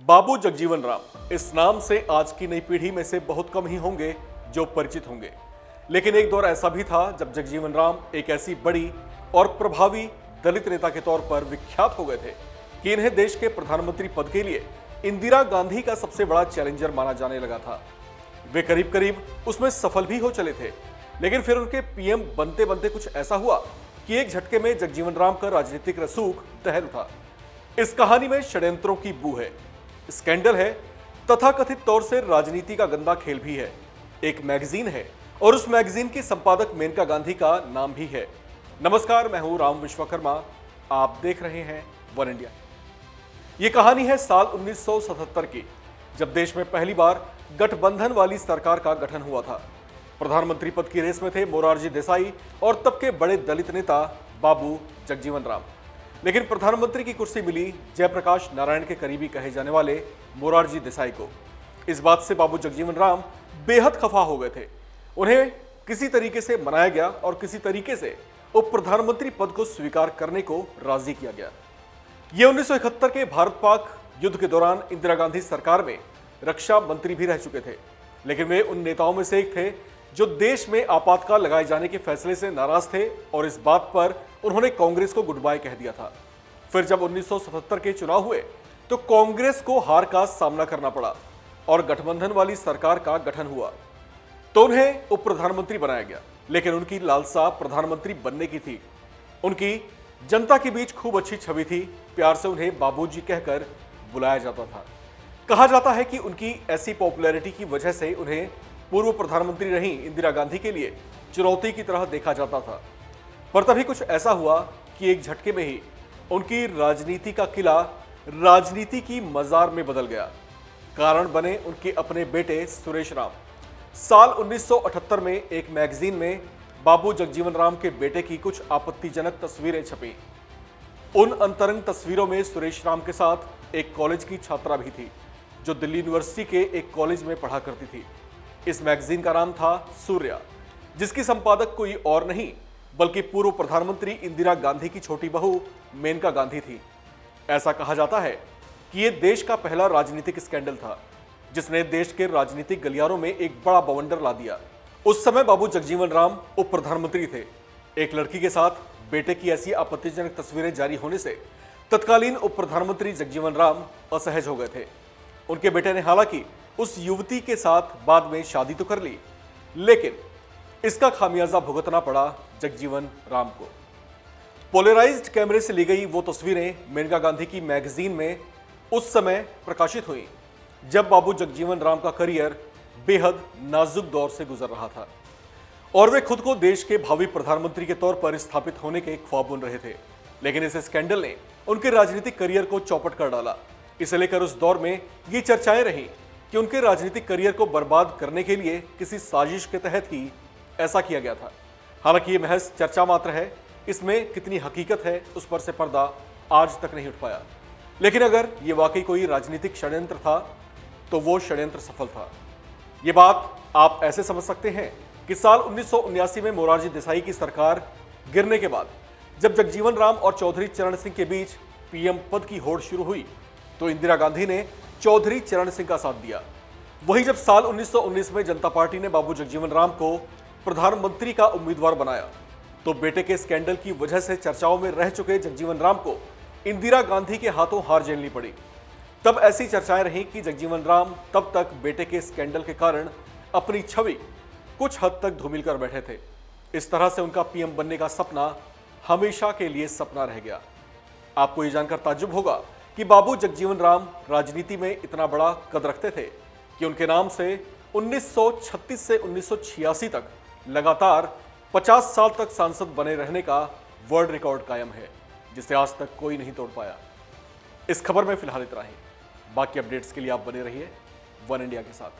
बाबू जगजीवन राम इस नाम से आज की नई पीढ़ी में से बहुत कम ही होंगे जो परिचित होंगे। लेकिन एक दौर ऐसा भी था जब जगजीवन राम एक ऐसी बड़ी और प्रभावी दलित नेता के तौर पर विख्यात हो गए थे कि इन्हें देश के प्रधानमंत्री पद के लिए इंदिरा गांधी का सबसे बड़ा चैलेंजर माना जाने लगा था। वे करीब करीब उसमें सफल भी हो चले थे, लेकिन फिर उनके पीएम बनते बनते कुछ ऐसा हुआ कि एक झटके में जगजीवन राम का राजनीतिक रसूख दहल उठा। इस कहानी में षड्यंत्रों की बू है, स्कैंडल है, तथाकथित तौर से राजनीति का गंदा खेल भी है। एक मैगजीन है और उस मैगजीन की संपादक मेनका गांधी का नाम भी है। नमस्कार, मैं हूं राम विश्वकर्मा, आप देख रहे हैं वन इंडिया। ये कहानी है साल 1977 की, जब देश में पहली बार गठबंधन वाली सरकार का गठन हुआ था। प्रधानमंत्री पद की रेस में थे मोरारजी देसाई और तब के बड़े दलित नेता बाबू जगजीवन राम। लेकिन प्रधानमंत्री की कुर्सी मिली जयप्रकाश नारायण के करीबी कहे जाने वाले मोरारजी देसाई को। इस बात से बाबू जगजीवन राम बेहद खफा हो गए थे। उन्हें किसी तरीके से मनाया गया और किसी तरीके से उप प्रधानमंत्री पद को स्वीकार करने को राजी किया गया। ये 1971 के भारत पाक युद्ध के दौरान इंदिरा गांधी सरकार में रक्षा मंत्री भी रह चुके थे। लेकिन वे उन नेताओं में से एक थे जो देश में आपातकाल लगाए जाने के फैसले से नाराज थे और इस बात पर उन्होंने कांग्रेस को गुड बाय कह दिया था। फिर जब 1977 के चुनाव हुए तो कांग्रेस को हार का सामना करना पड़ा और गठबंधन वाली सरकार का गठन हुआ तो उन्हें उप प्रधानमंत्री बनाया गया। लेकिन उनकी लालसा प्रधानमंत्री बनने की थी। उनकी जनता के बीच खूब अच्छी छवि थी, प्यार से उन्हें बाबूजी कहकर बुलाया जाता था। कहा जाता है कि उनकी ऐसी पॉपुलैरिटी की वजह से उन्हें पूर्व प्रधानमंत्री रही इंदिरा गांधी के लिए चुनौती की तरह देखा जाता था। पर तभी कुछ ऐसा हुआ कि एक झटके में ही उनकी राजनीति का किला राजनीति की मजार में बदल गया। कारण बने उनके अपने बेटे सुरेश राम। साल 1978 में एक मैगजीन में बाबू जगजीवन राम के बेटे की कुछ आपत्तिजनक तस्वीरें छपी। उन अंतरंग तस्वीरों में सुरेश राम के साथ एक कॉलेज की छात्रा भी थी जो दिल्ली यूनिवर्सिटी के एक कॉलेज में पढ़ा करती थी। इस मैगजीन का नाम था सूर्या, जिसकी संपादक कोई और नहीं बल्कि पूर्व प्रधानमंत्री इंदिरा गांधी की छोटी बहू मेनका गांधी थी। ऐसा कहा जाता है कि यह देश का पहला राजनीतिक स्कैंडल था जिसने देश के राजनीतिक गलियारों में एक बड़ा बवंडर ला दिया। उस समय बाबू जगजीवन राम उप प्रधानमंत्री थे। एक लड़की के साथ बेटे की ऐसी आपत्तिजनक तस्वीरें जारी होने से तत्कालीन उप प्रधानमंत्री जगजीवन राम असहज हो गए थे। उनके बेटे ने हालांकि उस युवती के साथ बाद में शादी तो कर ली, लेकिन इसका खामियाजा भुगतना पड़ा जगजीवन राम को। पोलराइज्ड कैमरे से ली गई वो तस्वीरें मेनका गांधी की मैगजीन में उस समय प्रकाशित हुई जब बाबू जगजीवन राम का करियर बेहद नाजुक दौर से गुजर रहा था और वे खुद को देश के भावी प्रधानमंत्री के तौर पर स्थापित होने के ख्वाब बुन रहे थे। लेकिन इस स्कैंडल ने उनके राजनीतिक करियर को चौपट कर डाला। इसे लेकर उस दौर में ये चर्चाएं रहीं कि उनके राजनीतिक करियर को बर्बाद करने के लिए किसी साजिश के तहत ही ऐसा किया गया था। हालांकि ये महज चर्चा मात्र है, इसमें कितनी हकीकत है उस पर से पर्दा आज तक नहीं उठ पाया। लेकिन अगर ये वाकई कोई राजनीतिक षड्यंत्र था तो वो षड्यंत्र सफल था। ये बात आप ऐसे समझ सकते हैं कि साल 1979 में मोरारजी देसाई की सरकार गिरने के बाद जब जगजीवन राम और चौधरी चरण सिंह के बीच पीएम पद की होड़ शुरू हुई तो इंदिरा गांधी ने चौधरी चरण सिंह का साथ दिया। वहीं जब साल 1919 में जनता पार्टी ने बाबू जगजीवन राम को प्रधानमंत्री का उम्मीदवार बनाया तो बेटे के स्कैंडल की वजह से चर्चाओं में रह चुके जगजीवन राम को इंदिरा गांधी के हाथों हार झेलनी पड़ी। तब ऐसी चर्चाएं रहीं कि जगजीवन राम तब तक बेटे के स्कैंडल के कारण अपनी छवि कुछ हद तक धूमिल कर बैठे थे। इस तरह से उनका पीएम बनने का सपना हमेशा के लिए सपना रह गया। आपको ये जानकर ताज्जुब होगा कि बाबू जगजीवन राम राजनीति में इतना बड़ा कद रखते थे कि उनके नाम से 1936 से 1986 तक लगातार 50 साल तक सांसद बने रहने का वर्ल्ड रिकॉर्ड कायम है, जिसे आज तक कोई नहीं तोड़ पाया। इस खबर में फिलहाल इतना ही। बाकी अपडेट्स के लिए आप बने रहिए वन इंडिया के साथ।